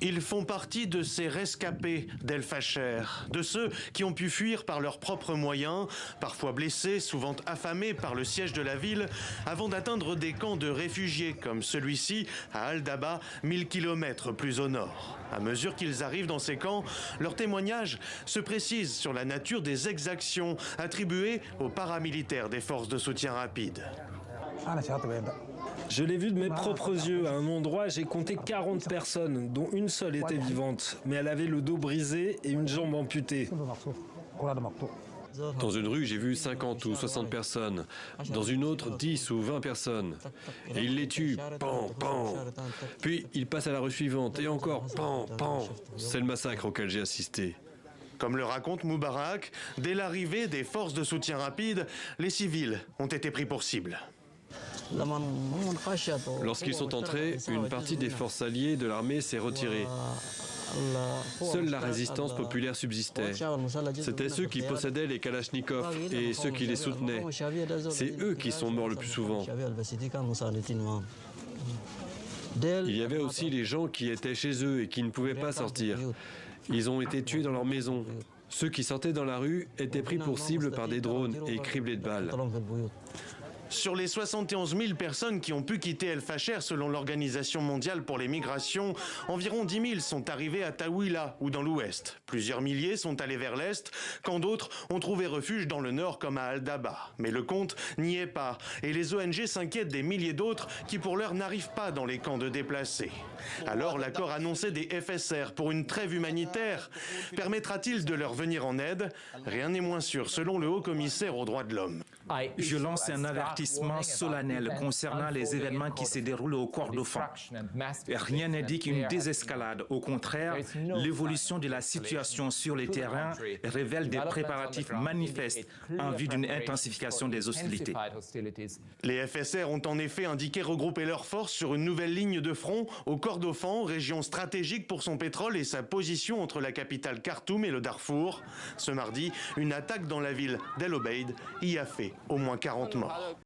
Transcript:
Ils font partie de ces rescapés d'El Fasher, de ceux qui ont pu fuir par leurs propres moyens, parfois blessés, souvent affamés par le siège de la ville, avant d'atteindre des camps de réfugiés comme celui-ci à Al-Daba, 1000 km plus au nord. À mesure qu'ils arrivent dans ces camps, leurs témoignages se précisent sur la nature des exactions attribuées aux paramilitaires des forces de soutien rapide. Je l'ai vu de mes propres yeux. À un endroit, j'ai compté 40 personnes, dont une seule était vivante. Mais elle avait le dos brisé et une jambe amputée. Dans une rue, j'ai vu 50 ou 60 personnes. Dans une autre, 10 ou 20 personnes. Et ils les tuent, pan, pan. Puis ils passent à la rue suivante et encore, pan, pan. C'est le massacre auquel j'ai assisté. Comme le raconte Moubarak, dès l'arrivée des forces de soutien rapide, les civils ont été pris pour cible. Lorsqu'ils sont entrés, une partie des forces alliées de l'armée s'est retirée. Seule la résistance populaire subsistait. C'était ceux qui possédaient les kalachnikovs et ceux qui les soutenaient. C'est eux qui sont morts le plus souvent. Il y avait aussi les gens qui étaient chez eux et qui ne pouvaient pas sortir. Ils ont été tués dans leur maison. Ceux qui sortaient dans la rue étaient pris pour cible par des drones et criblés de balles. Sur les 71 000 personnes qui ont pu quitter El Fasher selon l'Organisation mondiale pour les migrations, environ 10 000 sont arrivés à Tawila ou dans l'ouest. Plusieurs milliers sont allés vers l'est, quand d'autres ont trouvé refuge dans le nord comme à Al-Daba. Mais le compte n'y est pas et les ONG s'inquiètent des milliers d'autres qui pour l'heure n'arrivent pas dans les camps de déplacés. Alors l'accord annoncé des FSR pour une trêve humanitaire permettra-t-il de leur venir en aide? Rien n'est moins sûr selon le haut-commissaire aux droits de l'homme. Je lance un avertissement solennel concernant les événements qui se déroulent au Kordofan. Rien n'indique une désescalade. Au contraire, l'évolution de la situation sur le terrain révèle des préparatifs manifestes en vue d'une intensification des hostilités. Les FSR ont en effet indiqué regrouper leurs forces sur une nouvelle ligne de front au Kordofan, région stratégique pour son pétrole et sa position entre la capitale Khartoum et le Darfour. Ce mardi, une attaque dans la ville d'El Obeid y a fait au moins 40 morts.